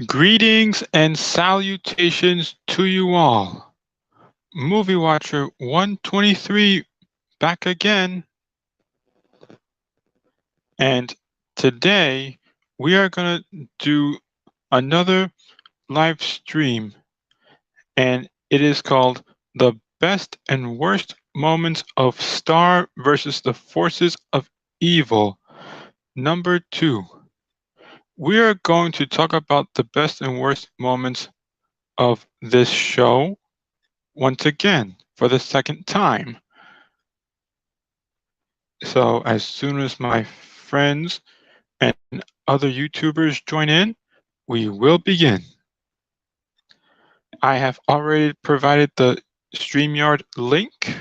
Greetings and salutations to you all. Movie Watcher 123 back again. And today we are going to do another live stream. And it is called The Best and Worst Moments of Star versus the Forces of Evil, number 2. We are going to talk about the best and worst moments of this show once again for the second time. So as soon as my friends and other YouTubers join in, we will begin. I have already provided the StreamYard link,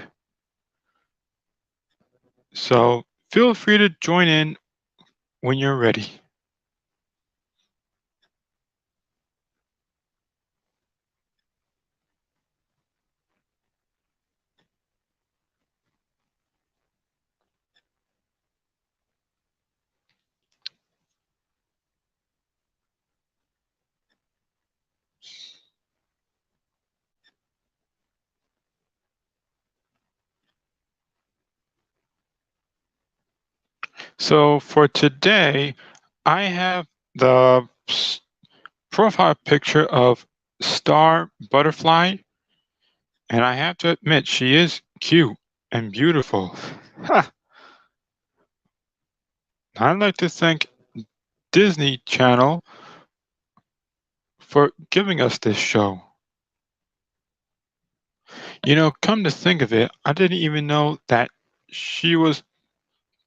so feel free to join in when you're ready. So for today, I have the profile picture of Star Butterfly, and I have to admit she is cute and beautiful. I'd like to thank Disney Channel for giving us this show. Come to think of it, I didn't even know that she was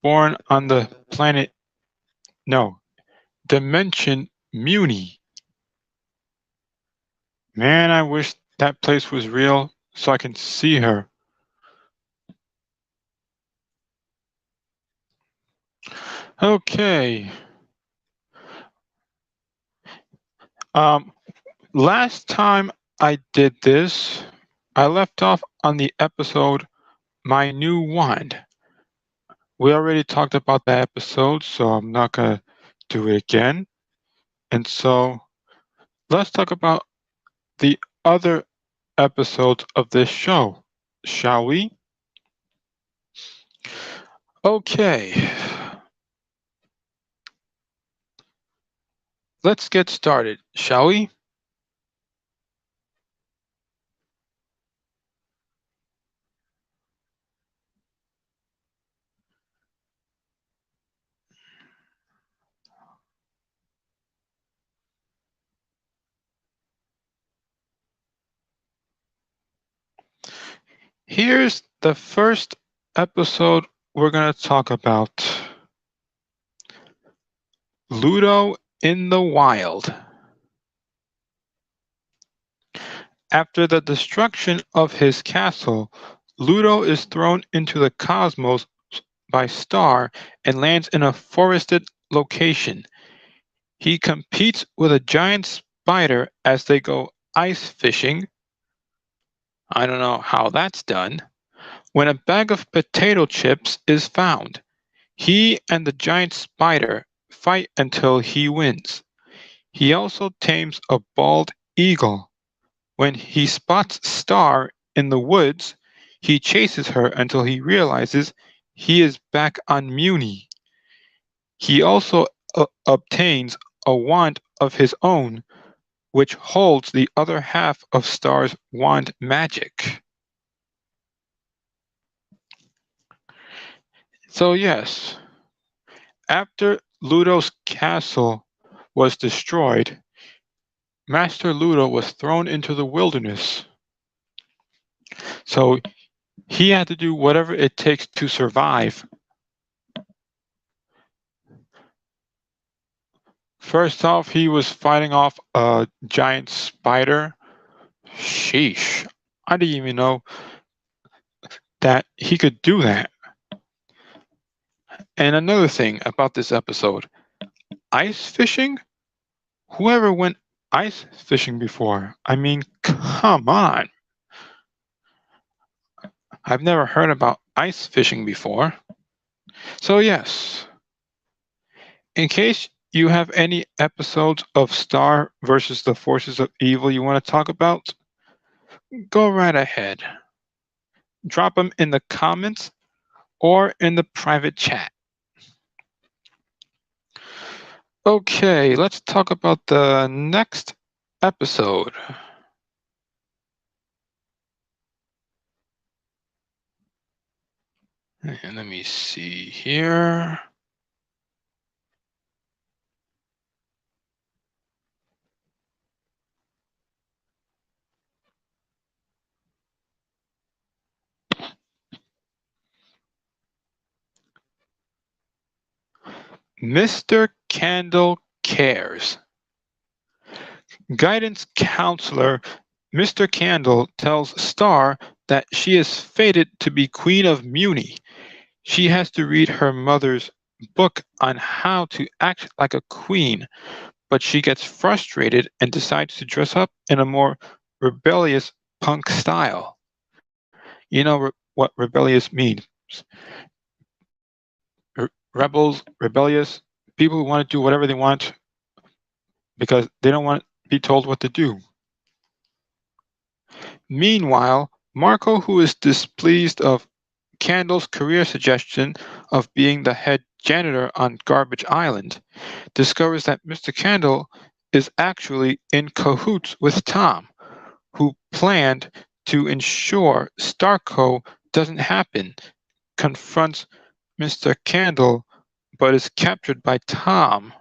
born on the planet, no, Dimension Muni. Man, I wish that place was real so I can see her. Okay. Um, Last time I did this, I left off on the episode My New Wand. We already talked about that episode, so I'm not going to do it again. And so let's talk about the other episodes of this show, shall we? Okay, let's get started, shall we? Here's the first episode we're going to talk about. Ludo in the Wild. After the destruction of his castle, Ludo is thrown into the cosmos by Star and lands in a forested location. He competes with a giant spider as they go ice fishing. I don't know how that's done. When a bag of potato chips is found, he and the giant spider fight until he wins. He also tames a bald eagle. When he spots Star in the woods, he chases her until he realizes he is back on Muni. He also obtains a wand of his own, which holds the other half of Star's wand magic. So, yes, after Ludo's castle was destroyed, Master Ludo was thrown into the wilderness. So, he had to do whatever it takes to survive. First off, he was fighting off a giant spider. Sheesh. I didn't even know that he could do that. And another thing about this episode, ice fishing? Whoever went ice fishing before? I mean, come on. I've never heard about ice fishing before. So, yes, in case you have any episodes of Star versus the Forces of Evil you want to talk about? Go right ahead. Drop them in the comments or in the private chat. Okay, let's talk about the next episode. And let me see here. Mr. Candle cares. Guidance counselor Mr. Candle tells Star that she is fated to be Queen of Muni. She has to read her mother's book on how to act like a queen, but she gets frustrated and decides to dress up in a more rebellious punk style. You know what rebellious means? Rebels, rebellious, people who want to do whatever they want because they don't want to be told what to do. Meanwhile, Marco, who is displeased of Candle's career suggestion of being the head janitor on Garbage Island, discovers that Mr. Candle is actually in cahoots with Tom, who planned to ensure Starco doesn't happen, confronts Mr. Candle, but is captured by Tom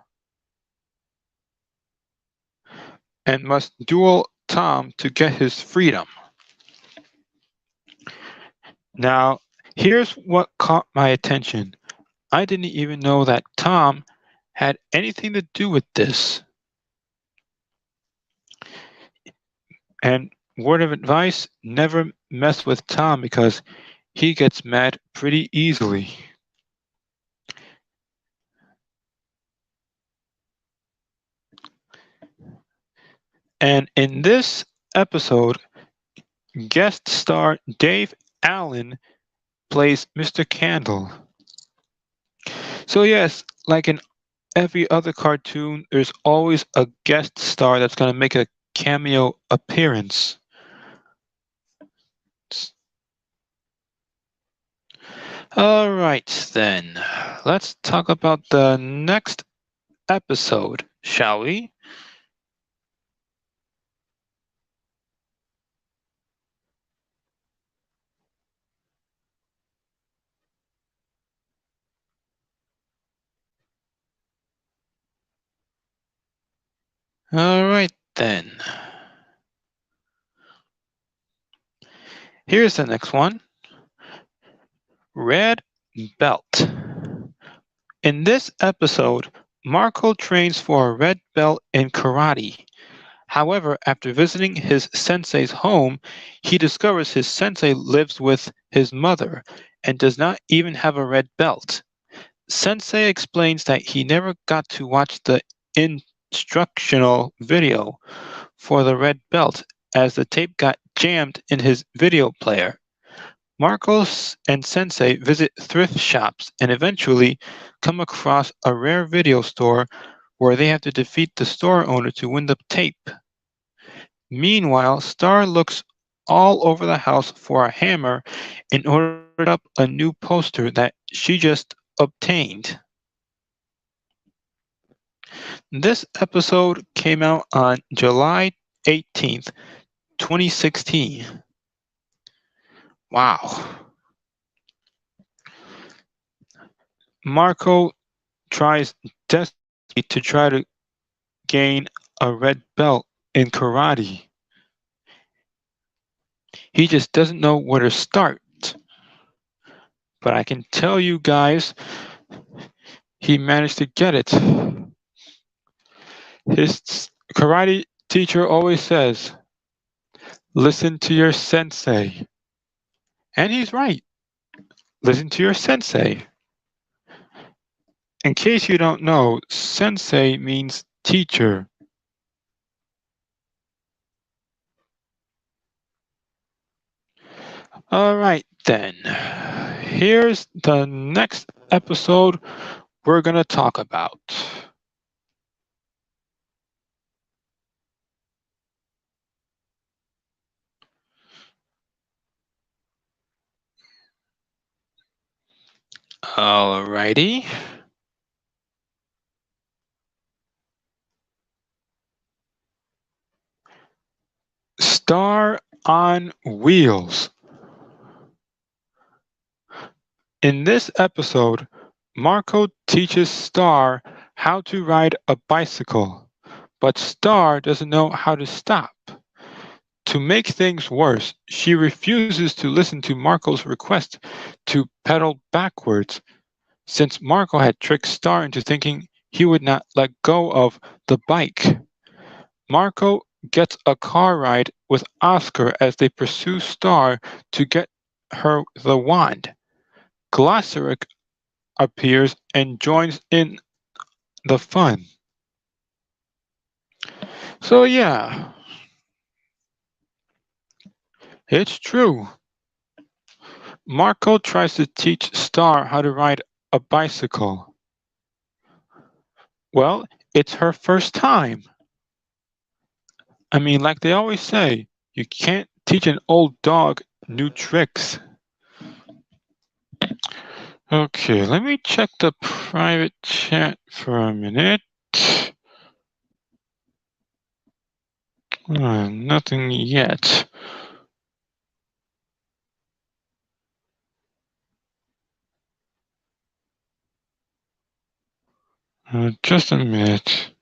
and must duel Tom to get his freedom. Now, here's what caught my attention. I didn't even know that Tom had anything to do with this. And word of advice, never mess with Tom because he gets mad pretty easily. And in this episode, guest star Dave Allen plays Mr. Candle. So yes, like in every other cartoon, there's always a guest star that's going to make a cameo appearance. All right, then. Let's talk about the next episode, shall we? All right, then. Here's the next one. Red Belt. In this episode, Marco trains for a red belt in karate. However, after visiting his sensei's home, he discovers his sensei lives with his mother and does not even have a red belt. Sensei explains that he never got to watch the instructional video for the red belt as the tape got jammed in his video player. Marcos and Sensei visit thrift shops and eventually come across a rare video store where they have to defeat the store owner to win the tape. Meanwhile, Star looks all over the house for a hammer in order to put up a new poster that she just obtained. This episode came out on July 18th, 2016. Wow. Marco tries desperately to try to gain a red belt in karate. He just doesn't know where to start. But I can tell you guys, he managed to get it. His karate teacher always says, listen to your sensei. And he's right. Listen to your sensei. In case you don't know, sensei means teacher. All right, then. Here's the next episode we're going to talk about. Alrighty. Star on Wheels. In this episode, Marco teaches Star how to ride a bicycle, but Star doesn't know how to stop. To make things worse, she refuses to listen to Marco's request to pedal backwards, since Marco had tricked Star into thinking he would not let go of the bike. Marco gets a car ride with Oscar as they pursue Star to get her the wand. Glossaryck appears and joins in the fun. So yeah, it's true. Marco tries to teach Star how to ride a bicycle. Well, it's her first time. I mean, like they always say, you can't teach an old dog new tricks. Okay, let me check the private chat for a minute. Nothing yet. Just a minute.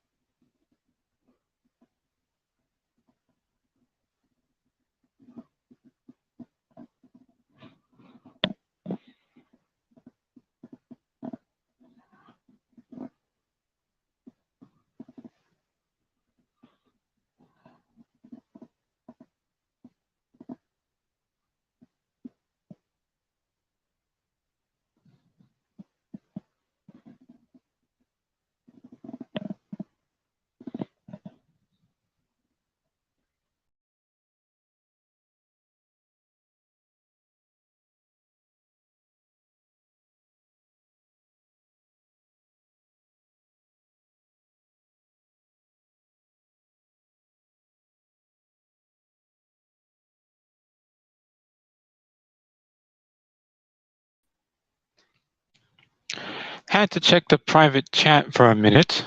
Had to check the private chat for a minute.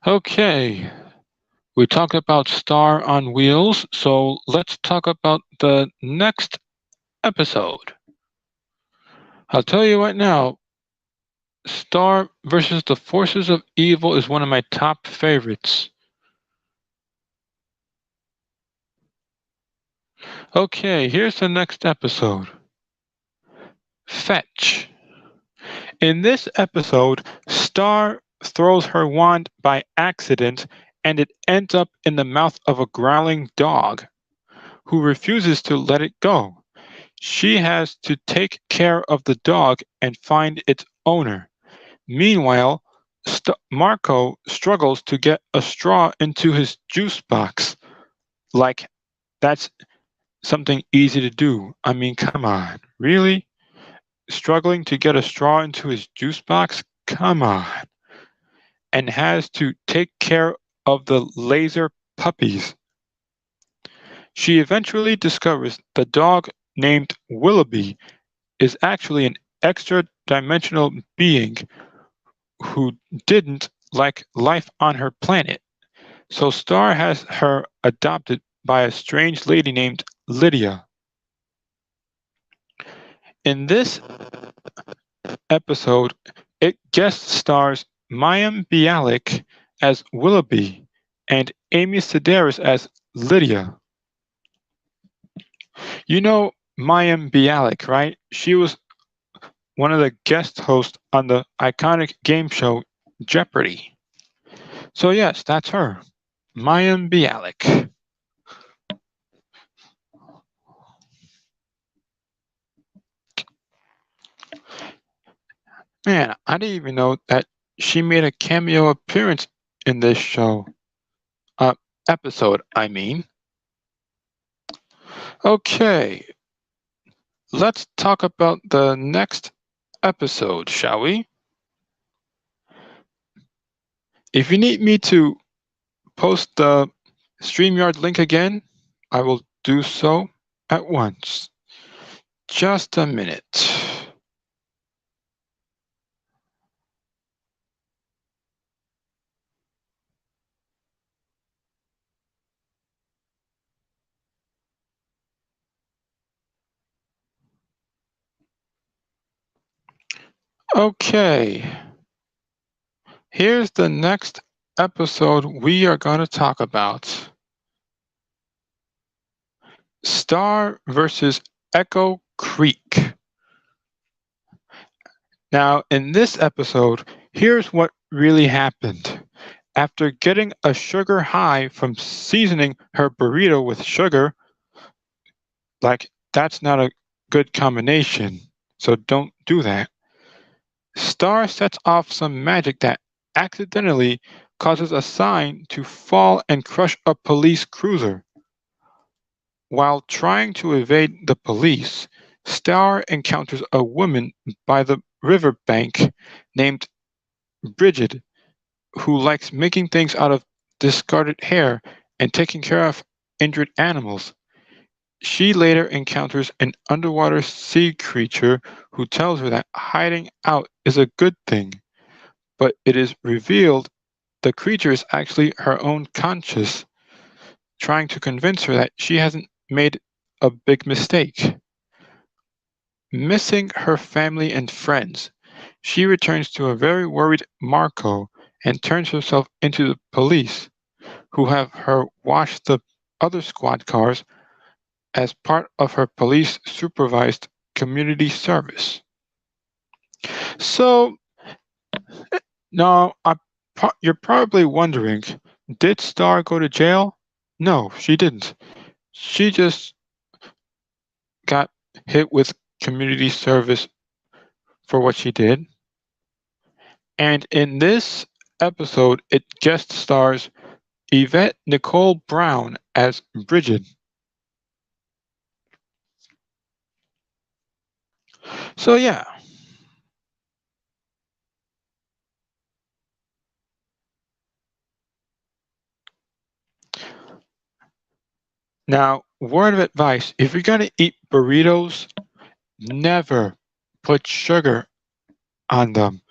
Okay, we talked about Star on Wheels, so let's talk about the next episode. I'll tell you right now, Star versus the Forces of Evil is one of my top favorites. Okay, here's the next episode. Fetch. In this episode, Star throws her wand by accident and it ends up in the mouth of a growling dog who refuses to let it go. She has to take care of the dog and find its owner. Meanwhile, Marco struggles to get a straw into his juice box. Like, that's something easy to do. I mean, come on. Really? Struggling to get a straw into his juice box? Come on. And has to take care of the laser puppies. She eventually discovers the dog named Willoughby is actually an extra-dimensional being who didn't like life on her planet. So Star has her adopted by a strange lady named Lydia. In this episode, it guest stars Mayim Bialik as Willoughby and Amy Sedaris as Lydia. You know Mayim Bialik, right? She was one of the guest hosts on the iconic game show Jeopardy! So yes, that's her, Mayim Bialik. Man, I didn't even know that she made a cameo appearance in this show. Episode, I mean. Okay, let's talk about the next episode, shall we? If you need me to post the StreamYard link again, I will do so at once. Just a minute. Okay, here's the next episode we are going to talk about. Star versus Echo Creek. Now, in this episode, here's what really happened. After getting a sugar high from seasoning her burrito with sugar, like that's not a good combination, so don't do that. Star sets off some magic that accidentally causes a sign to fall and crush a police cruiser. While trying to evade the police, Star encounters a woman by the riverbank named Bridget who likes making things out of discarded hair and taking care of injured animals. She later encounters an underwater sea creature who tells her that hiding out is a good thing, but it is revealed the creature is actually her own conscience, trying to convince her that she hasn't made a big mistake. Missing her family and friends, she returns to a very worried Marco and turns herself into the police, who have her wash the other squad cars as part of her police supervised community service. So, now you're probably wondering, did Star go to jail? No, she didn't. She just got hit with community service for what she did. And in this episode, it guest stars Yvette Nicole Brown as Bridget. So yeah. Now, word of advice, if you're gonna eat burritos, never put sugar on them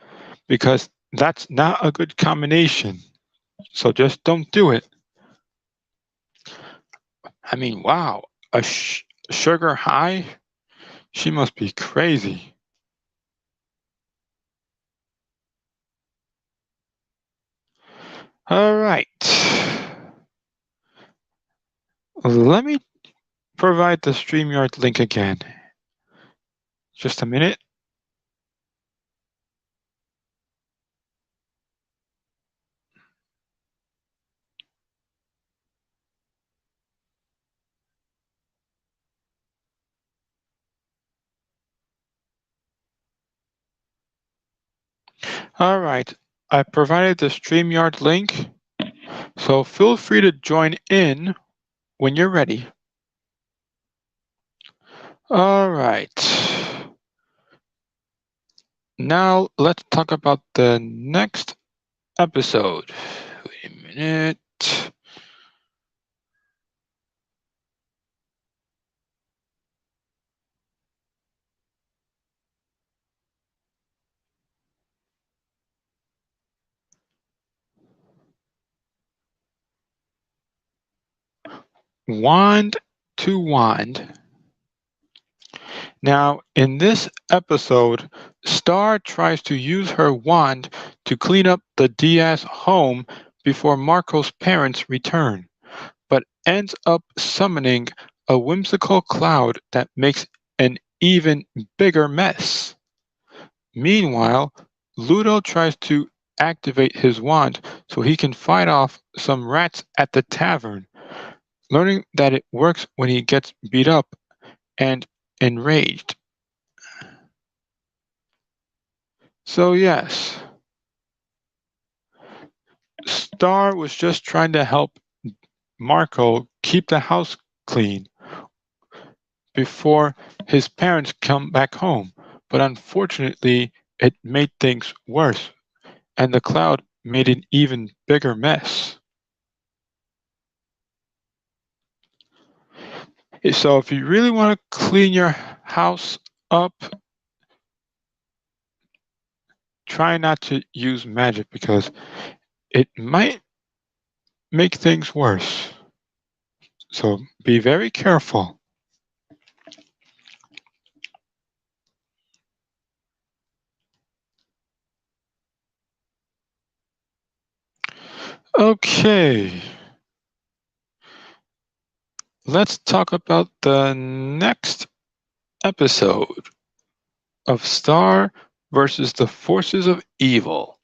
because that's not a good combination. So just don't do it. I mean, wow, a sugar high? She must be crazy. All right. Let me provide the StreamYard link again. Just a minute. All right. I provided the StreamYard link, so feel free to join in when you're ready. All right. Now let's talk about the next episode. Wait a minute. Wand to Wand. Now, in this episode, Star tries to use her wand to clean up the Diaz home before Marco's parents return, but ends up summoning a whimsical cloud that makes an even bigger mess. Meanwhile, Ludo tries to activate his wand so he can fight off some rats at the tavern, learning that it works when he gets beat up and enraged. So yes, Star was just trying to help Marco keep the house clean before his parents come back home, but unfortunately it made things worse, and the cloud made an even bigger mess. So if you really want to clean your house up. Try not to use magic because it might make things worse. So be very careful. Okay, let's talk about the next episode of Star versus the Forces of Evil.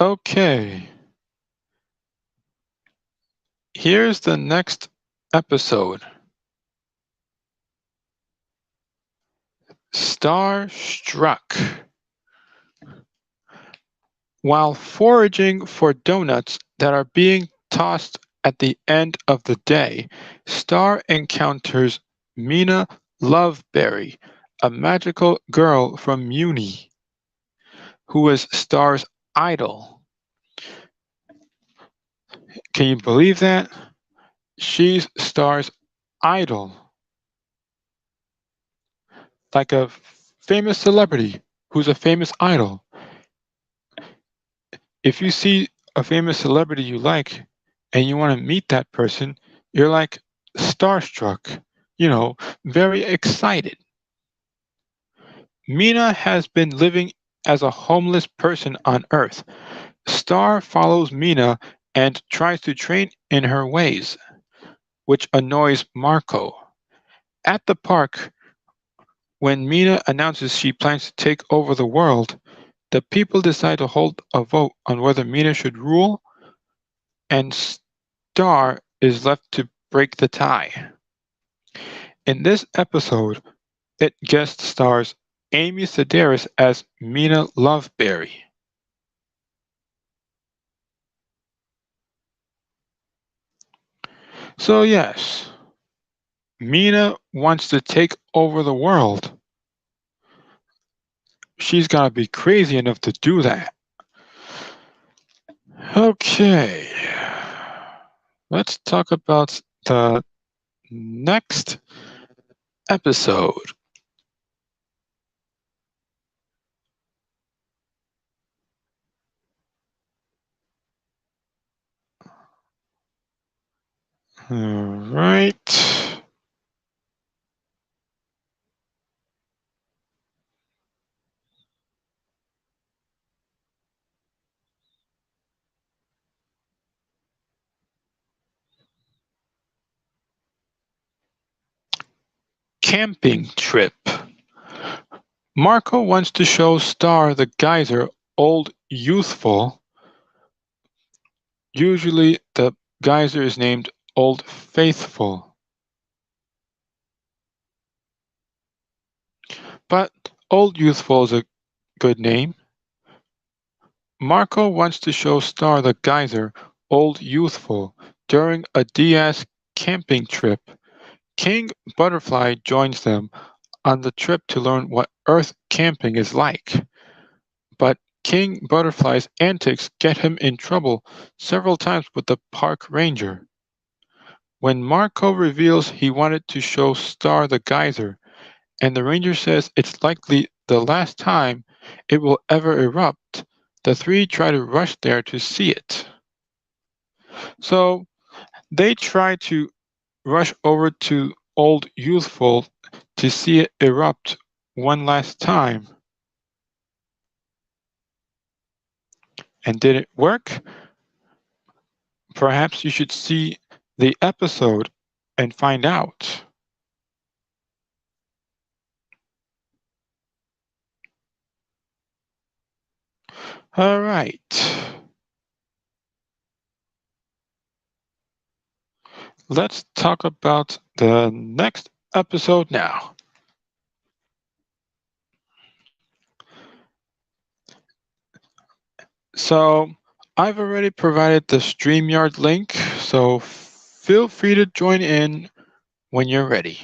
Okay, here's the next episode. Star Struck. While foraging for donuts that are being tossed at the end of the day, Star encounters Mina Loveberry, a magical girl from Uni, who is Star's idol. Can you believe that? She's Star's idol. Like a famous celebrity who's a famous idol. If you see a famous celebrity you like and you want to meet that person, you're like starstruck, very excited. Mina has been living as a homeless person on Earth. Star follows Mina and tries to train in her ways, which annoys Marco. At the park, when Mina announces she plans to take over the world, the people decide to hold a vote on whether Mina should rule, and Star is left to break the tie. In this episode, it guest stars Amy Sedaris as Mina Loveberry. So yes, Mina wants to take over the world. She's gotta be crazy enough to do that. Okay, let's talk about the next episode. All right. Camping trip. Marco wants to show Star the geyser Old Youthful. Usually the geyser is named Old Faithful. But Old Youthful is a good name. Marco wants to show Star the geyser Old Youthful during a Diaz camping trip. King Butterfly joins them on the trip to learn what Earth camping is like. But King Butterfly's antics get him in trouble several times with the park ranger. When Marco reveals he wanted to show Star the geyser, and the ranger says it's likely the last time it will ever erupt, the three try to rush there to see it. So they try to rush over to Old Youthful to see it erupt one last time. And did it work? Perhaps you should see the episode and find out. All right. Let's talk about the next episode now. So I've already provided the StreamYard link, so feel free to join in when you're ready.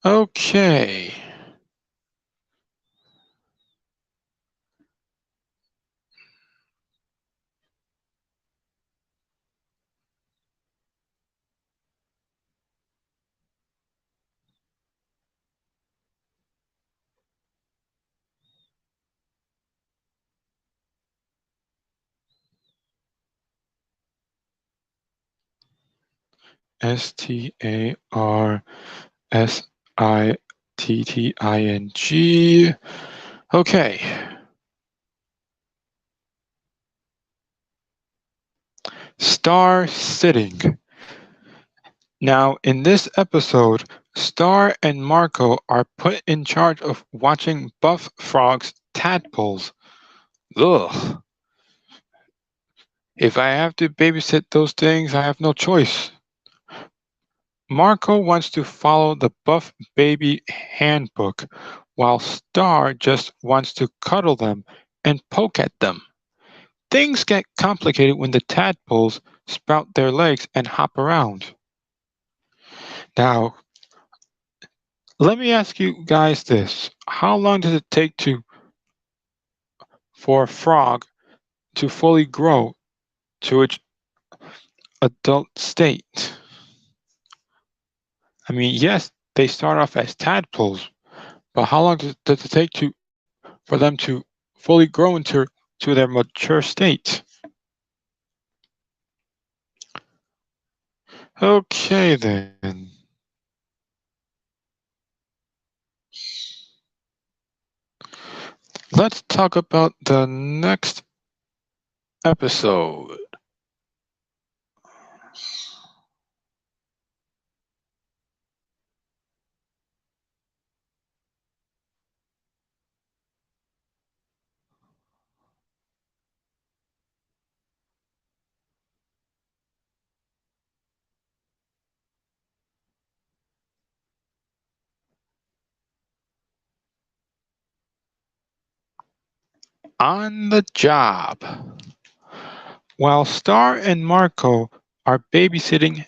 Okay. Starrsitting. Okay. Star sitting. Now, in this episode, Star and Marco are put in charge of watching Buff Frog's tadpoles. Ugh. If I have to babysit those things, I have no choice. Marco wants to follow the Buff Baby handbook, while Star just wants to cuddle them and poke at them. Things get complicated when the tadpoles sprout their legs and hop around. Now, let me ask you guys this. How long does it take for a frog to fully grow to its adult state? I mean, yes, they start off as tadpoles, but how long does it take for them to fully grow to their mature state? Okay, then. Let's talk about the next episode. On the job. While Star and Marco are babysitting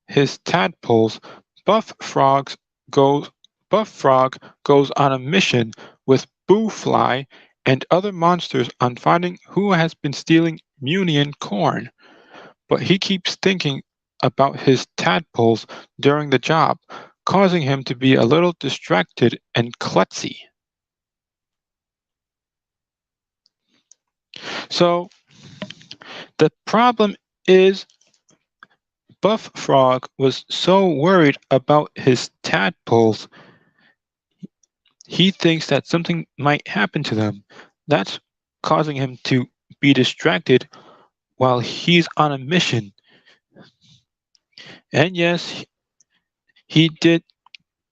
his tadpoles, Buff Frog goes Buff Frog goes on a mission with Boo Fly and other monsters on finding who has been stealing Munian corn. But he keeps thinking about his tadpoles during the job, causing him to be a little distracted and klutzy. So the problem is Buff Frog was so worried about his tadpoles, he thinks that something might happen to them. That's causing him to be distracted while he's on a mission. And yes, he did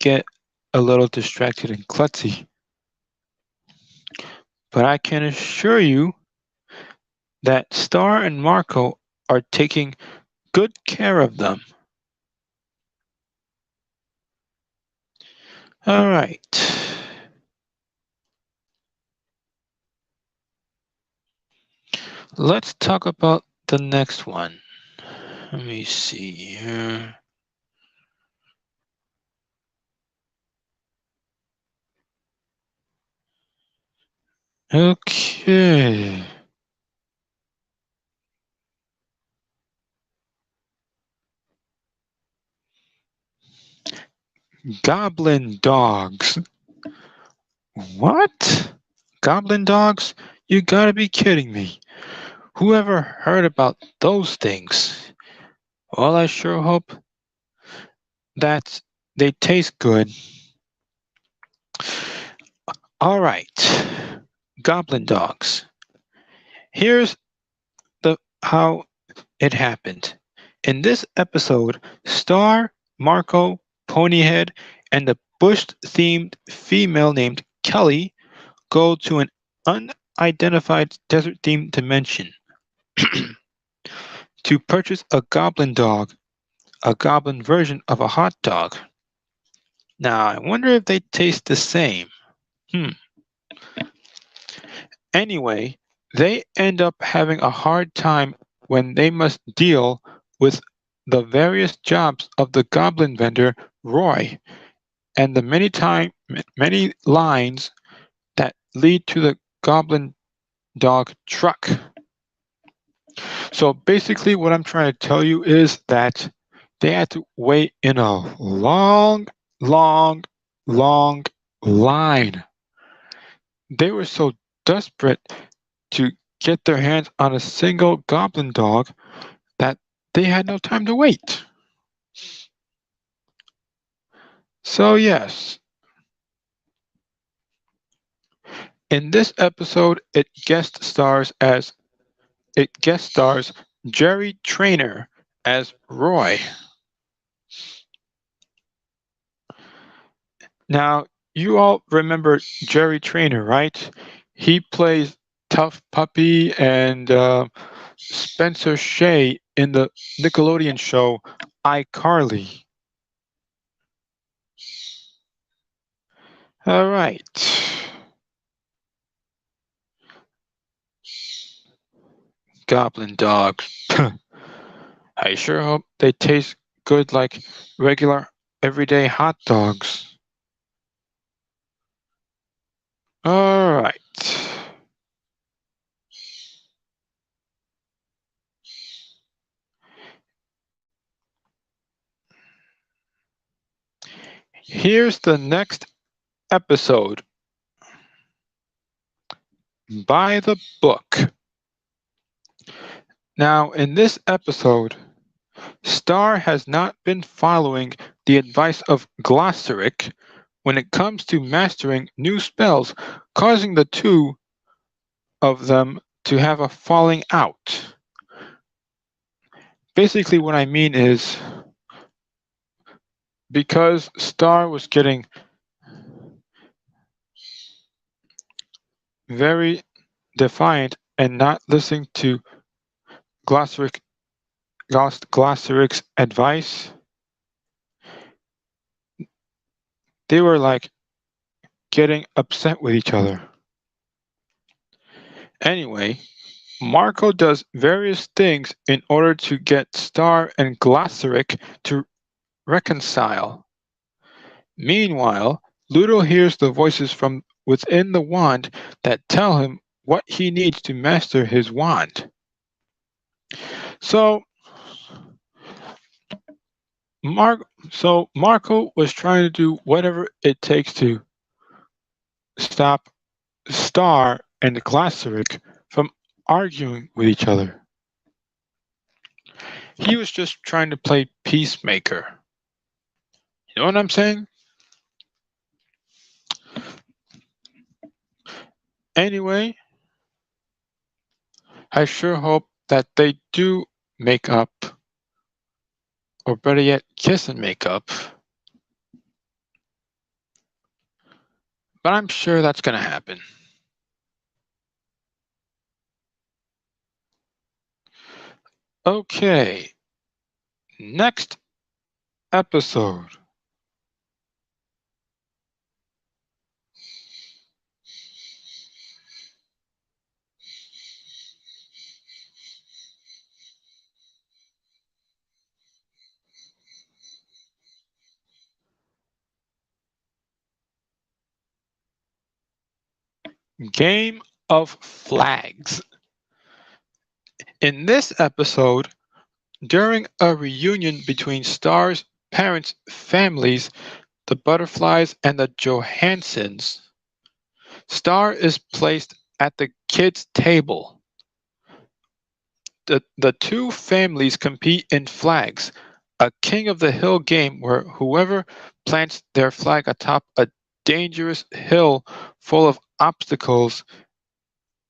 get a little distracted and klutzy. But I can assure you that Star and Marco are taking good care of them. All right. Let's talk about the next one. Let me see here. Okay. Goblin dogs. What? Goblin dogs? You gotta be kidding me. Whoever heard about those things? Well, I sure hope that they taste good. All right. Goblin dogs. Here's how it happened. In this episode, Star, Marco, Ponyhead, and a bush-themed female named Kelly go to an unidentified desert-themed dimension to purchase a goblin dog, a goblin version of a hot dog. Now, I wonder if they taste the same. Anyway, They end up having a hard time when they must deal with the various jobs of the goblin vendor Roy and the many lines that lead to the goblin dog truck. So basically what I'm trying to tell you is that they had to wait in a long, long line. They were so desperate to get their hands on a single goblin dog that they had no time to wait. So yes, in this episode it guest stars Jerry Trainer as Roy. Now, you all remember Jerry Trainer, right? He plays Tough Puppy and Spencer Shea in the Nickelodeon show iCarly. All right. Goblin dogs. I sure hope they taste good like regular everyday hot dogs. All right. Here's the next episode. By the book. Now, in this episode, Star has not been following the advice of Glossaric when it comes to mastering new spells, causing the two of them to have a falling out. Basically, what I mean is because Star was getting very defiant and not listening to Glossaric's advice, they were like getting upset with each other. Anyway, Marco does various things in order to get Star and Glossaric to reconcile. Meanwhile, Ludo hears the voices from within the wand that tell him what he needs to master his wand. So, Marco was trying to do whatever it takes to stop Star and Glossaric from arguing with each other. He was just trying to play peacemaker. You know what I'm saying? Anyway, I sure hope that they do make up, or better yet, kiss and make up. But I'm sure that's going to happen. Okay, next episode. Game of Flags. In this episode, during a reunion between Star's parents' families, the Butterflies and the Johansons, Star is placed at the kids' table. The two families compete in flags, a king of the hill game where whoever plants their flag atop a dangerous hill full of obstacles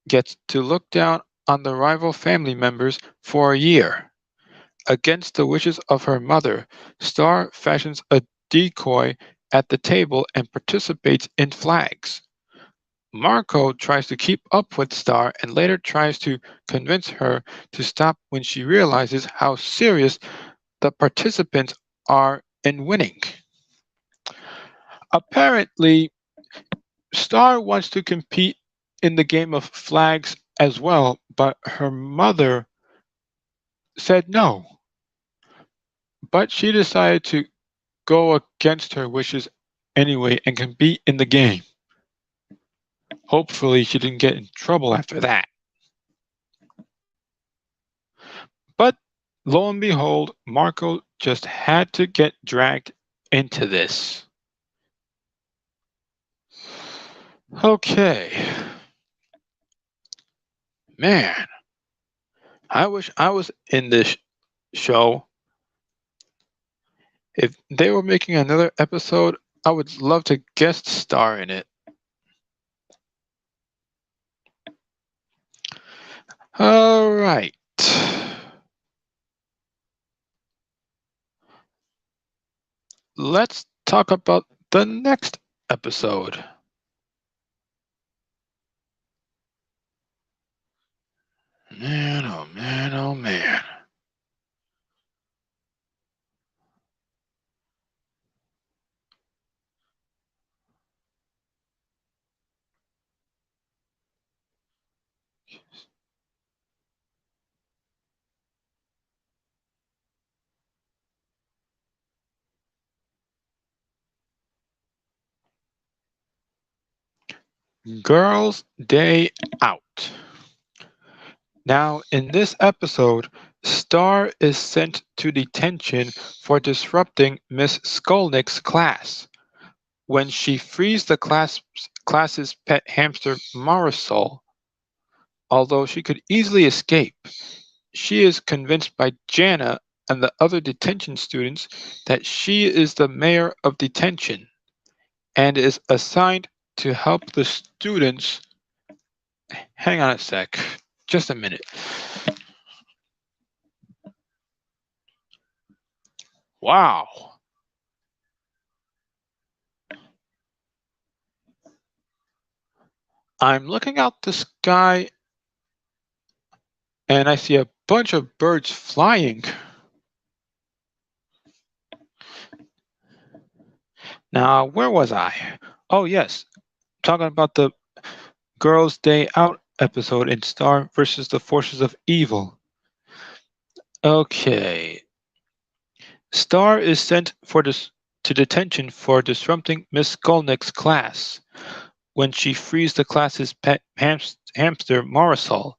gets to look down on the rival family members for a year. Against the wishes of her mother, Star fashions a decoy at the table and participates in flags. Marco tries to keep up with Star and later tries to convince her to stop when she realizes how serious the participants are in winning. Apparently, Star wants to compete in the game of flags as well, but her mother said no. But she decided to go against her wishes anyway and compete in the game. Hopefully, she didn't get in trouble after that. But lo and behold, Marco just had to get dragged into this. Okay. Man, I wish I was in this show. If they were making another episode, I would love to guest star in it. All right. Let's talk about the next episode. Man, oh man, oh man. Girls' Day Out. Now, in this episode, Star is sent to detention for disrupting Miss Skolnick's class. When she frees the class's pet hamster Marisol, although she could easily escape, she is convinced by Jana and the other detention students that she is the mayor of detention and is assigned to help the students. Hang on a sec. Just a minute. Wow. I'm looking out the sky and I see a bunch of birds flying. Now, where was I? Oh, yes. Talking about the Girls' Day Out episode in Star versus the Forces of Evil. Okay. Star is sent to detention for disrupting Miss Skolnick's class. When she frees the class's pet hamster Marisol,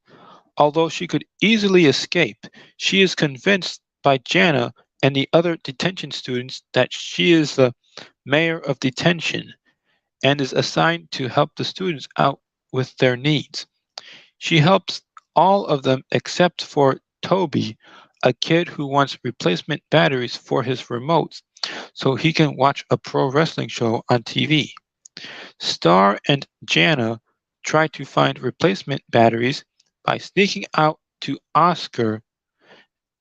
although she could easily escape, she is convinced by Jana and the other detention students that she is the mayor of detention and is assigned to help the students out with their needs. She helps all of them except for Toby, a kid who wants replacement batteries for his remotes so he can watch a pro wrestling show on TV. Star and Jana try to find replacement batteries by sneaking out to Oscar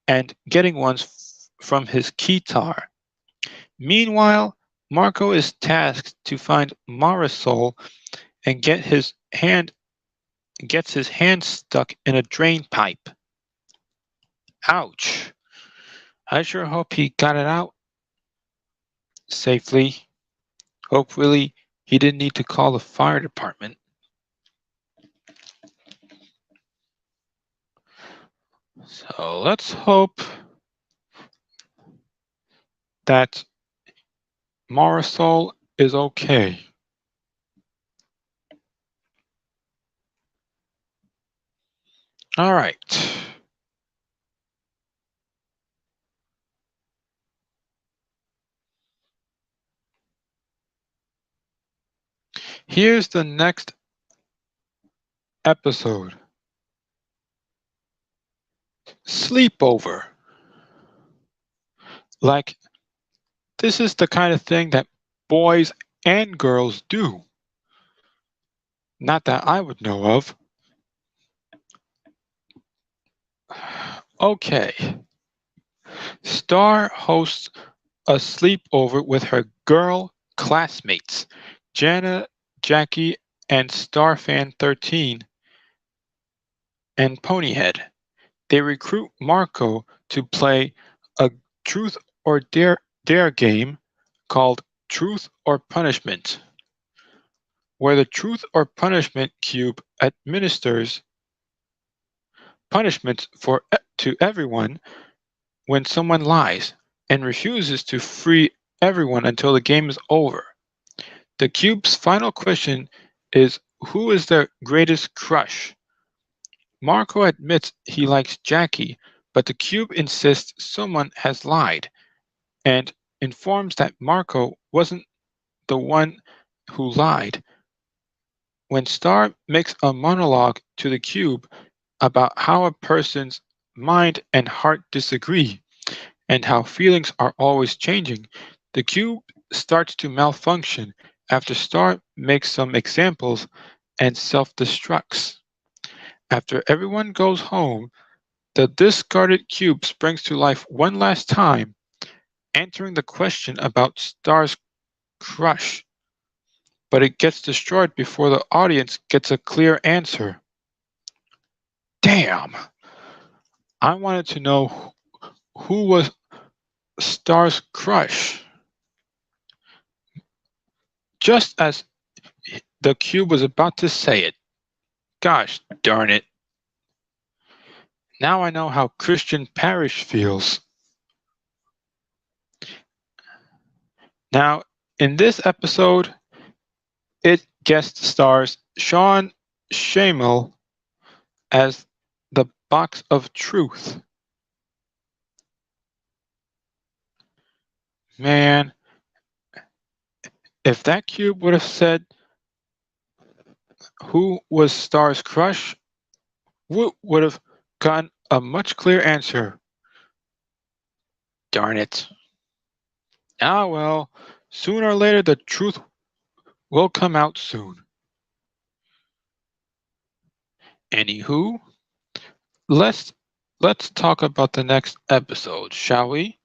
and getting ones from his keytar. Meanwhile, Marco is tasked to find Marisol and gets his hand stuck in a drain pipe. Ouch. I sure hope he got it out safely. Hopefully, he didn't need to call the fire department. So let's hope that Marisol is okay. All right. Here's the next episode. Sleepover. Like, this is the kind of thing that boys and girls do. Not that I would know of. Okay. Star hosts a sleepover with her girl classmates, Jana, Jackie, and Starfan 13 and Ponyhead. They recruit Marco to play a truth or dare game called Truth or Punishment, where the truth or punishment cube administers punishments to everyone when someone lies and refuses to free everyone until the game is over. The cube's final question is, who is their greatest crush? Marco admits he likes Jackie, but the cube insists someone has lied and informs that Marco wasn't the one who lied. When Star makes a monologue to the cube about how a person's mind and heart disagree and how feelings are always changing, the cube starts to malfunction after Star makes some examples and self destructs. After everyone goes home, the discarded cube springs to life one last time, answering the question about Star's crush, but it gets destroyed before the audience gets a clear answer. Damn! I wanted to know who was Star's crush. Just as the cube was about to say it. Gosh darn it. Now I know how Christian Parish feels. Now, in this episode, it guest stars Sean Schemmel as the Box of Truth. Man, if that cube would have said who was Star's crush, we would have gotten a much clearer answer. Darn it. Ah well, sooner or later the truth will come out soon. Anywho, let's talk about the next episode, shall we?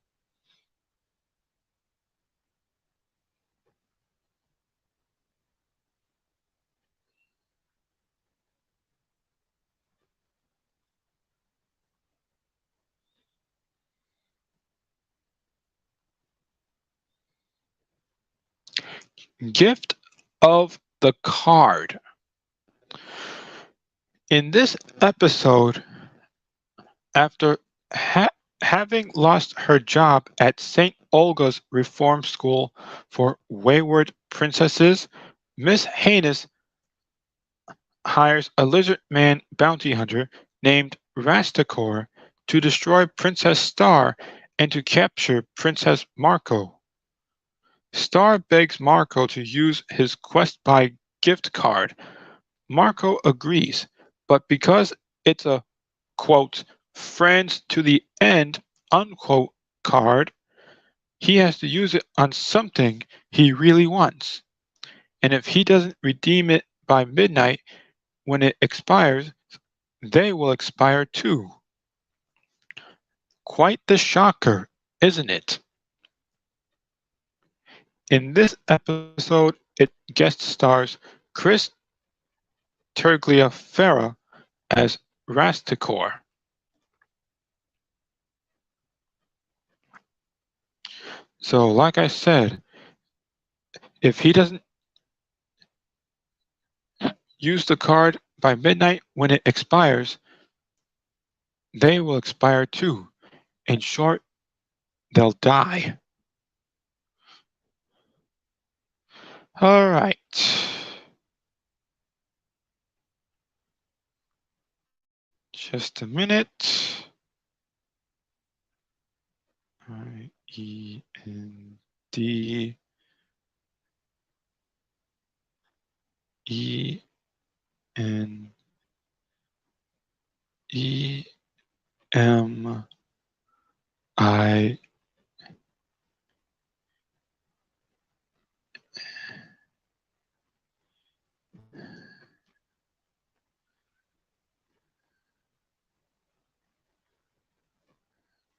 Gift of the card. In this episode, after having lost her job at St. Olga's Reform School for Wayward Princesses, Miss Haynes hires a lizard man bounty hunter named Rastakor to destroy Princess Star and to capture Princess Marco. Star begs Marco to use his Quest Buy gift card. Marco agrees, but because it's a, quote, friends to the end, unquote, card, he has to use it on something he really wants. And if he doesn't redeem it by midnight when it expires, they will expire too. Quite the shocker, isn't it? In this episode, it guest stars Chris Tergliafera as Rastakor. So, like I said, if he doesn't use the card by midnight when it expires, they will expire too. In short, they'll die. All right. Just a minute. I-E-N-D E-N-E-M-I.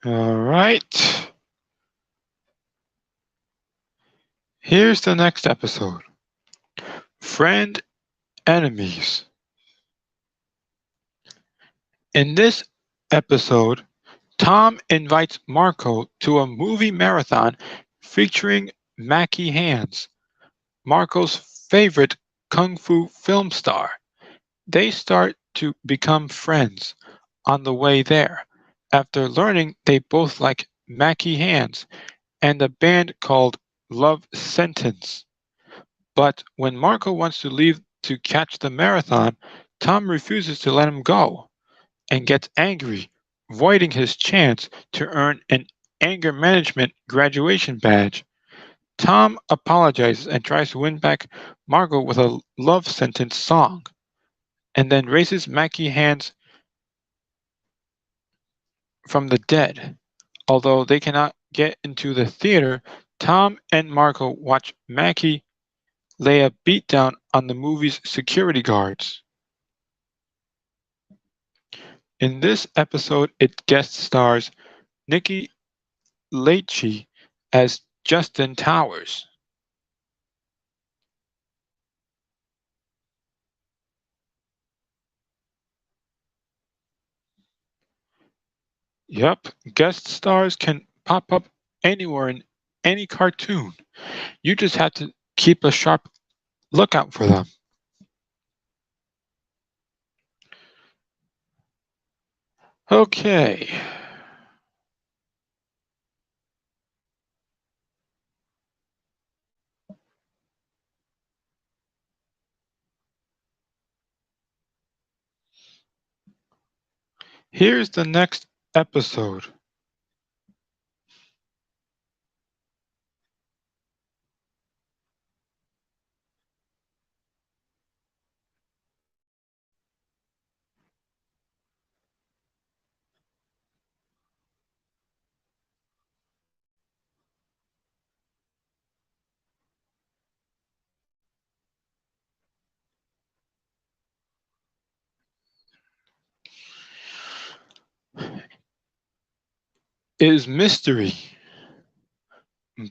All right. Here's the next episode. Friend Enemies. In this episode, Tom invites Marco to a movie marathon featuring Mackie Hands, Marco's favorite kung fu film star. They start to become friends, on the way there, after learning they both like Mackie Hands and a band called Love Sentence. But when Marco wants to leave to catch the marathon, Tom refuses to let him go and gets angry, voiding his chance to earn an anger management graduation badge. Tom apologizes and tries to win back Margot with a love sentence song, and then raises Mackie Hands from the dead. Although they cannot get into the theater, Tom and Margot watch Mackie lay a beatdown on the movie's security guards. In this episode, it guest stars Nikki Lachey as Justin Towers. Yep, guest stars can pop up anywhere in any cartoon. You just have to keep a sharp lookout for them. Okay. Here's the next episode. Is mystery.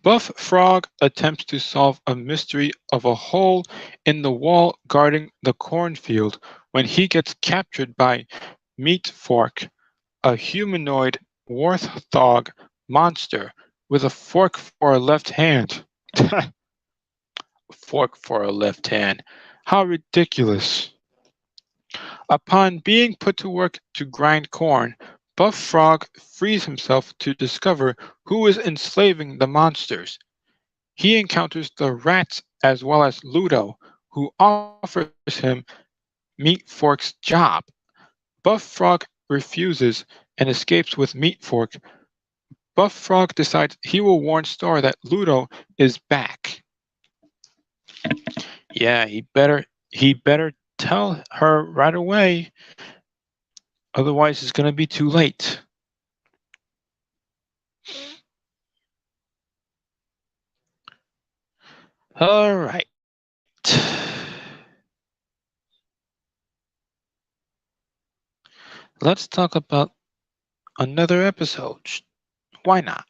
Buff Frog attempts to solve a mystery of a hole in the wall guarding the cornfield when he gets captured by Meat Fork, a humanoid warthog monster with a fork for a left hand. Fork for a left hand. How ridiculous. Upon being put to work to grind corn, Buff Frog frees himself to discover who is enslaving the monsters. He encounters the rats as well as Ludo, who offers him Meat Fork's job. Buff Frog refuses and escapes with Meat Fork. Buff Frog decides he will warn Star that Ludo is back. Yeah, he better tell her right away. Otherwise it's gonna be too late. All right. Let's talk about another episode. Why not?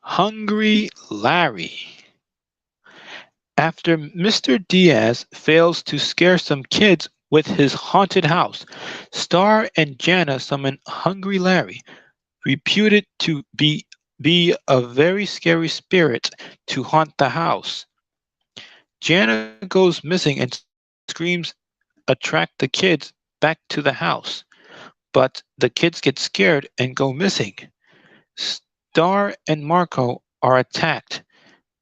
Hungry Larry. After Mr. Diaz fails to scare some kids with his haunted house, Star and Jana summon Hungry Larry, reputed to be a very scary spirit, to haunt the house. Jana goes missing and screams attract the kids back to the house, but the kids get scared and go missing. Star and Marco are attacked.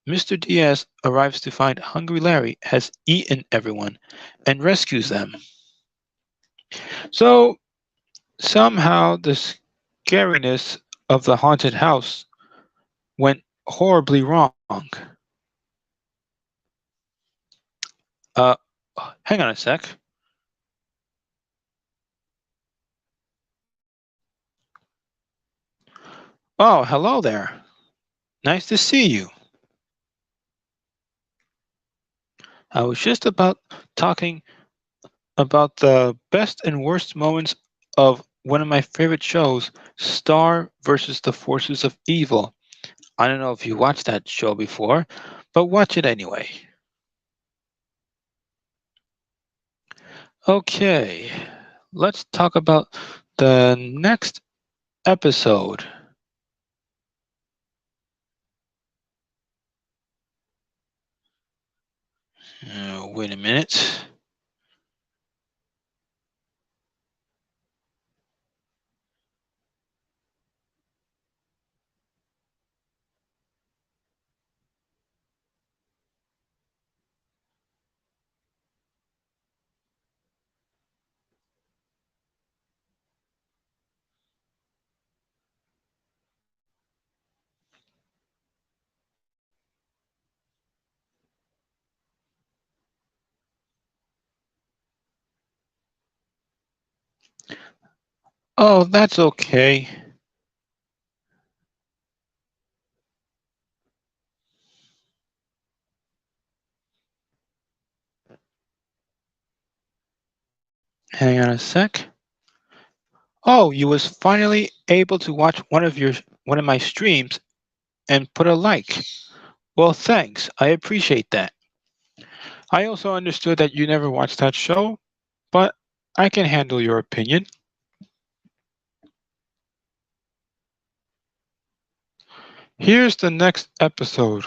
Mr. Diaz arrives to find Hungry Larry has eaten everyone and rescues them. So somehow the scariness of the haunted house went horribly wrong. Uh, hang on a sec. Oh, hello there. Nice to see you. I was just about talking about the best and worst moments of one of my favorite shows, Star versus the Forces of Evil. I don't know if you watched that show before, but watch it anyway. Okay, let's talk about the next episode. Wait a minute. Oh, that's okay. Hang on a sec. Oh, you was finally able to watch one of my streams and put a like. Well, thanks. I appreciate that. I also understood that you never watched that show, but I can handle your opinion. Here's the next episode.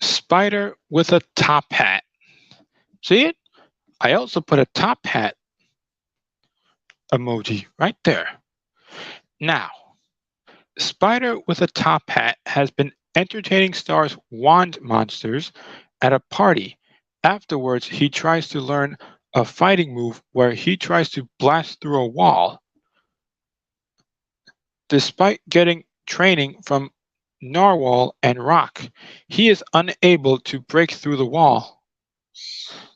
Spider with a top hat. See it? I also put a top hat emoji right there. Now, Spider with a top hat has been entertaining Star's wand monsters at a party. Afterwards, he tries to learn a fighting move where he tries to blast through a wall. Despite getting training from Narwhal and Rock, he is unable to break through the wall.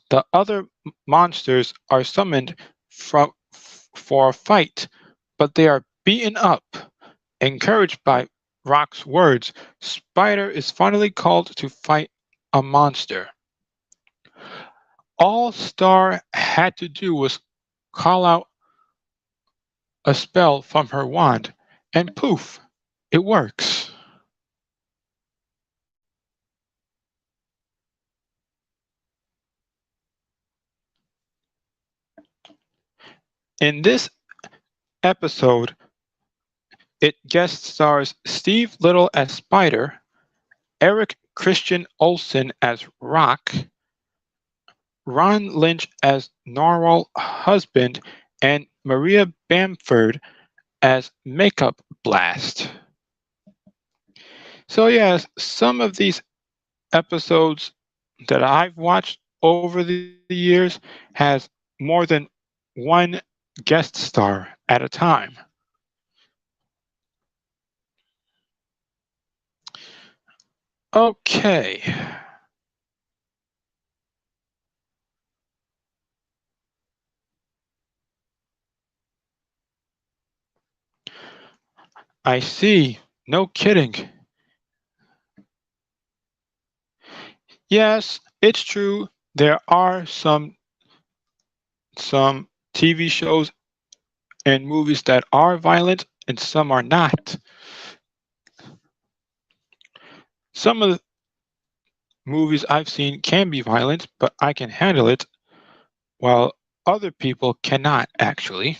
The other monsters are summoned for a fight, but they are beaten up. Encouraged by Rock's words, Spider is finally called to fight a monster. All Star had to do was call out a spell from her wand, and poof, it works. In this episode, it guest stars Steve Little as Spider, Eric Christian Olsen as Rock, Ron Lynch as Narwhal Husband, and Maria Bamford as Makeup Blast. So yes, some of these episodes that I've watched over the years has more than one guest star at a time. Okay. I see. No kidding. Yes, it's true. There are some TV shows and movies that are violent and some are not. Some of the movies I've seen can be violent, but I can handle it, while other people cannot actually.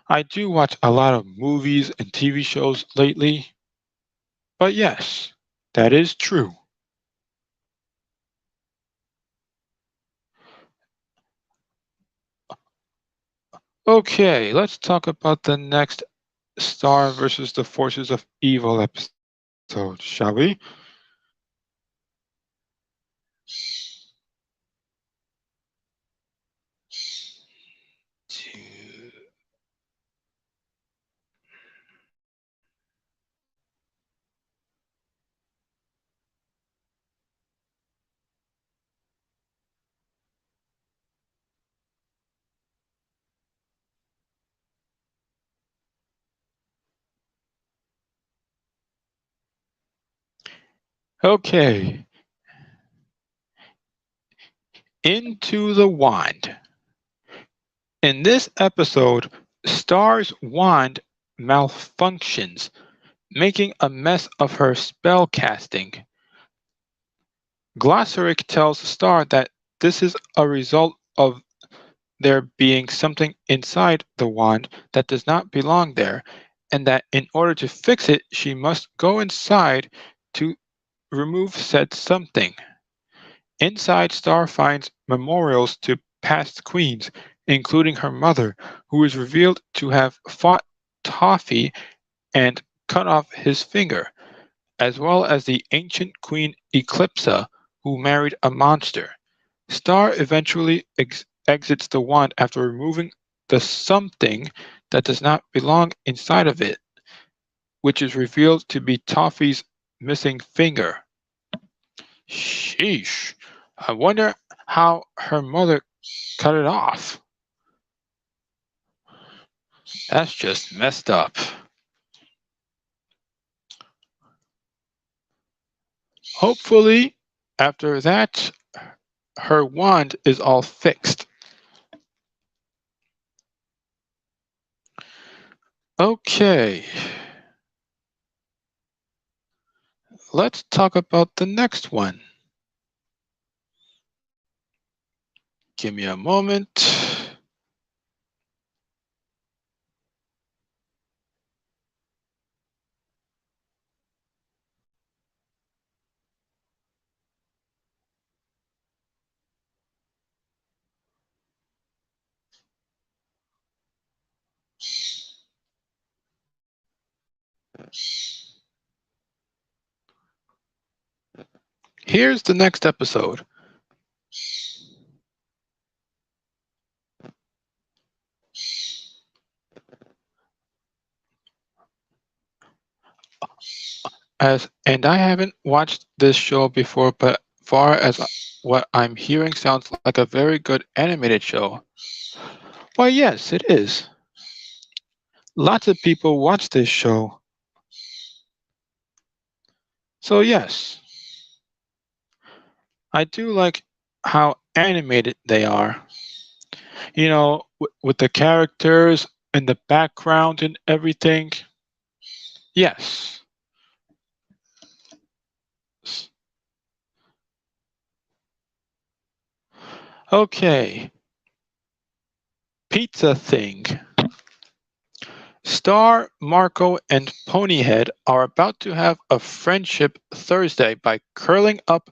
I do watch a lot of movies and TV shows lately, but yes, that is true. Okay, let's talk about the next Star versus the Forces of Evil episode, shall we? Okay, Into the Wand. In this episode, Star's wand malfunctions, making a mess of her spell casting. Glossaric tells Star that this is a result of there being something inside the wand that does not belong there, and that in order to fix it, she must go inside to remove said something. Inside, Star finds memorials to past queens, including her mother, who is revealed to have fought Toffee and cut off his finger, as well as the ancient queen Eclipsa, who married a monster. Star eventually exits the wand after removing the something that does not belong inside of it, which is revealed to be Toffee's missing finger. Sheesh. I wonder how her mother cut it off. That's just messed up. Hopefully, after that, her wand is all fixed. Okay. Let's talk about the next one. Give me a moment. Here's the next episode. And I haven't watched this show before, but far as what I'm hearing sounds like a very good animated show. Why, yes, it is. Lots of people watch this show. So yes, I do like how animated they are. You know, with the characters and the background and everything. Yes. Okay. Pizza thing. Star, Marco, and Ponyhead are about to have a friendship Thursday by curling up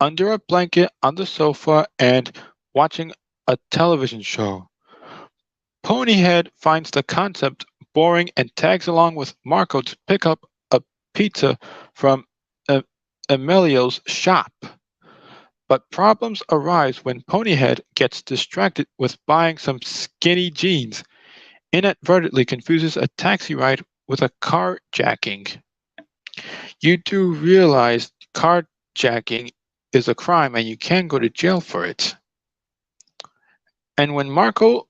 under a blanket on the sofa and watching a television show. Ponyhead finds the concept boring and tags along with Marco to pick up a pizza from Emilio's shop. But problems arise when Ponyhead gets distracted with buying some skinny jeans, inadvertently confuses a taxi ride with a carjacking. You do realize carjacking is a crime and you can go to jail for it. And when Marco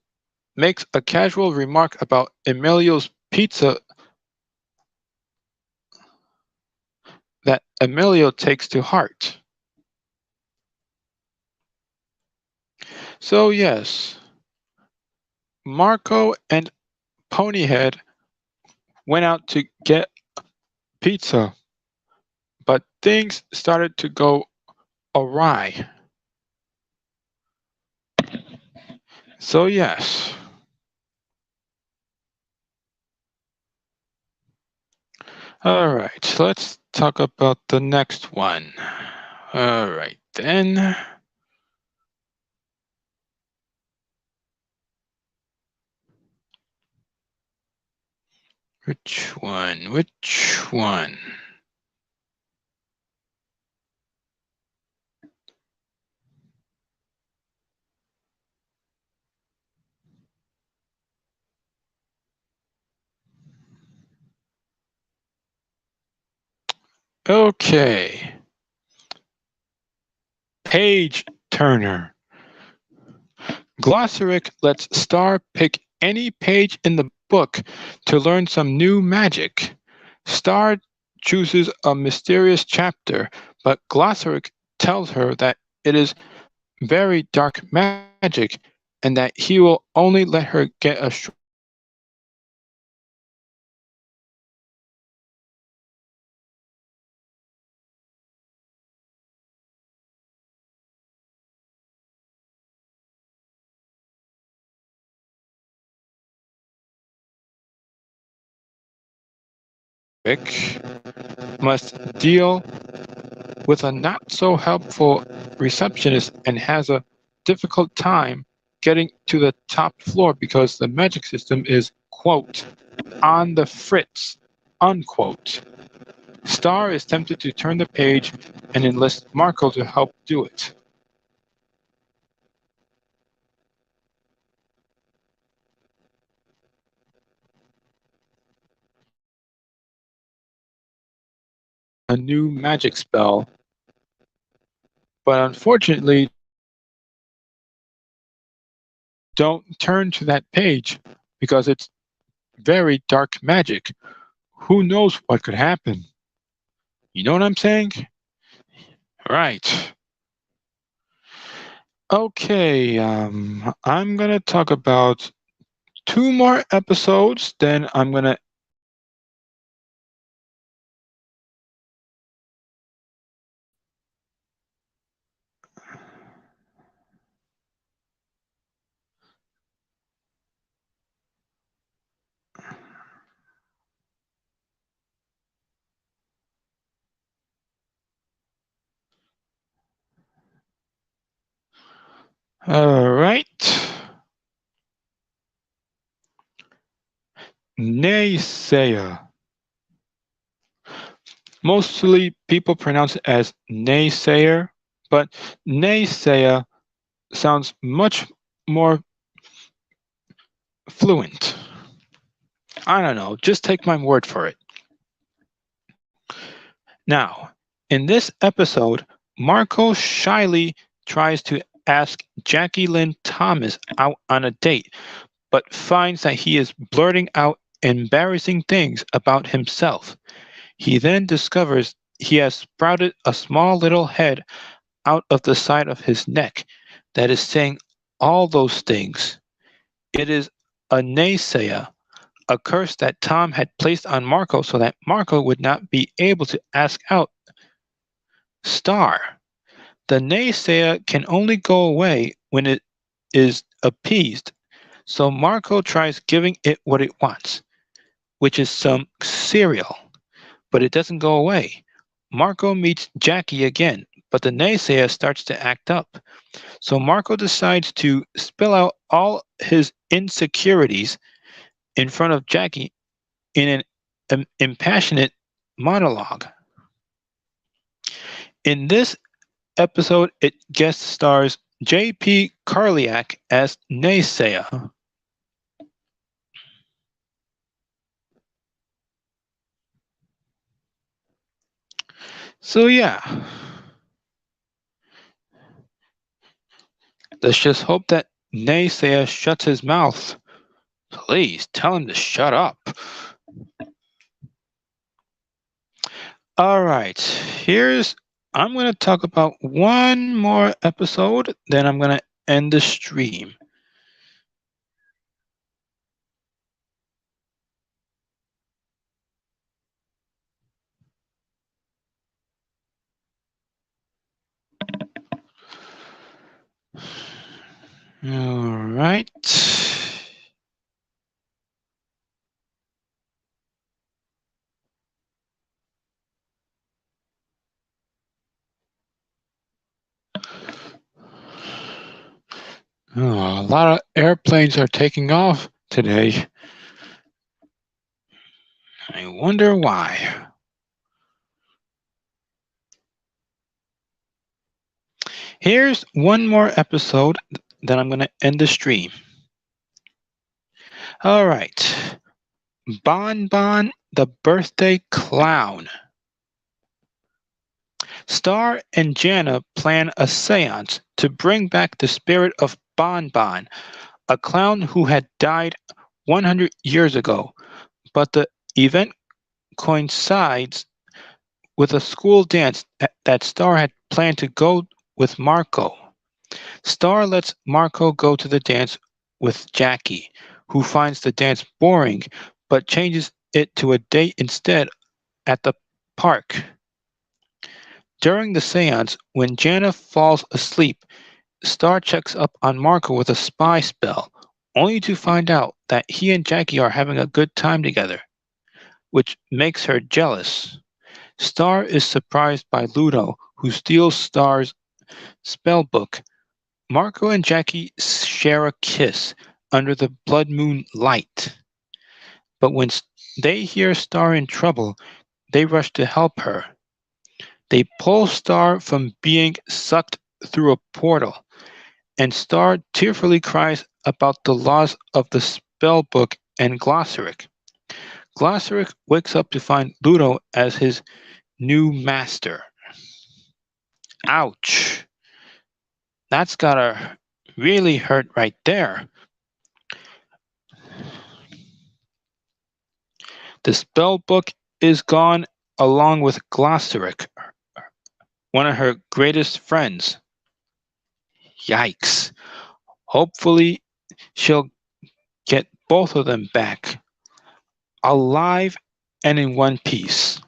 makes a casual remark about Emilio's pizza that Emilio takes to heart. So yes, Marco and Ponyhead went out to get pizza, but things started to go awry. So yes. All right, let's talk about the next one. All right, then. Which one? Which one? Okay. Page Turner. Glossaric lets Star pick any page in the book to learn some new magic. Star chooses a mysterious chapter, but Glossaric tells her that it is very dark magic and that he will only let her get a Rick must deal with a not so helpful receptionist and has a difficult time getting to the top floor because the magic system is, quote, on the fritz, unquote. Star is tempted to turn the page and enlist Marco to help do it. A new magic spell, but unfortunately, don't turn to that page because it's very dark magic. Who knows what could happen? You know what I'm saying? Right. Okay, I'm gonna talk about two more episodes, then I'm gonna. All right. Naysayer. Mostly people pronounce it as naysayer, but naysayer sounds much more fluent. I don't know, just take my word for it. Now, in this episode, Marco shyly tries to ask Jackie Lynn Thomas out on a date, but finds that he is blurting out embarrassing things about himself. He then discovers he has sprouted a small little head out of the side of his neck that is saying all those things. It is a naysayer, a curse that Tom had placed on Marco so that Marco would not be able to ask out Star. The naysayer can only go away when it is appeased, so Marco tries giving it what it wants, which is some cereal, but it doesn't go away. Marco meets Jackie again, but the naysayer starts to act up. So Marco decides to spill out all his insecurities in front of Jackie in an impassionate monologue. In this episode, it guest stars J.P. Karliak as Naysayer. So yeah, let's just hope that Naysayer shuts his mouth. Please tell him to shut up. All right, I'm going to talk about one more episode, then I'm going to end the stream. All right. Oh, a lot of airplanes are taking off today. I wonder why. Here's one more episode, then I'm going to end the stream. All right. Bon Bon, the birthday clown. Star and Jana plan a seance to bring back the spirit of Bon Bon, a clown who had died 100 years ago, but the event coincides with a school dance that Star had planned to go with Marco. Star lets Marco go to the dance with Jackie, who finds the dance boring but changes it to a date instead at the park. During the seance, when Jana falls asleep, Star checks up on Marco with a spy spell, only to find out that he and Jackie are having a good time together. which makes her jealous. Star is surprised by Ludo, who steals Star's spellbook. Marco and Jackie share a kiss under the blood moon light. But when they hear Star in trouble, they rush to help her. They pull Star from being sucked through a portal, and Star tearfully cries about the loss of the spellbook and Glossaric. Glossaric wakes up to find Ludo as his new master. Ouch! That's gotta really hurt right there. The spellbook is gone along with Glossaric, one of her greatest friends. Yikes. Hopefully, she'll get both of them back, alive and in one piece.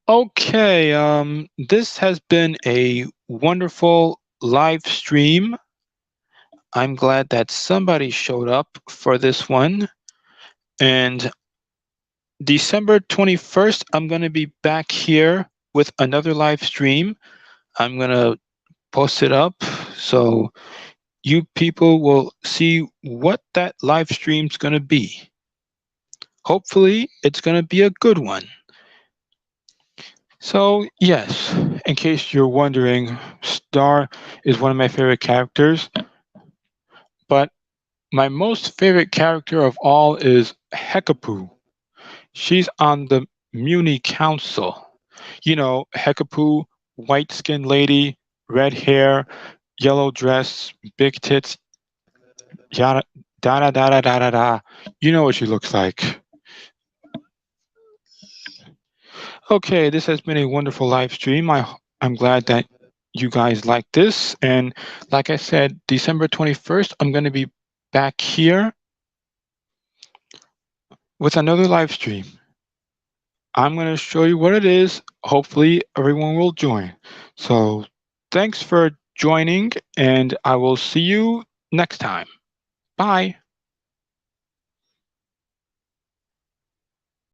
Okay, this has been a wonderful live stream. I'm glad that somebody showed up for this one. And December 21st, I'm going to be back here with another live stream. I'm going to post it up so you people will see what that live stream's going to be. Hopefully, it's going to be a good one. So, yes, in case you're wondering, Star is one of my favorite characters, but my most favorite character of all is Hekapoo. She's on the Muni Council. You know, Hekapoo, white-skinned lady, red hair, yellow dress, big tits, yada, da da da da da da da. You know what she looks like. Okay, this has been a wonderful live stream. I'm glad that you guys like this. And like I said, December 21st, I'm going to be back here with another live stream. I'm going to show you what it is. Hopefully, everyone will join. So thanks for joining, and I will see you next time. Bye.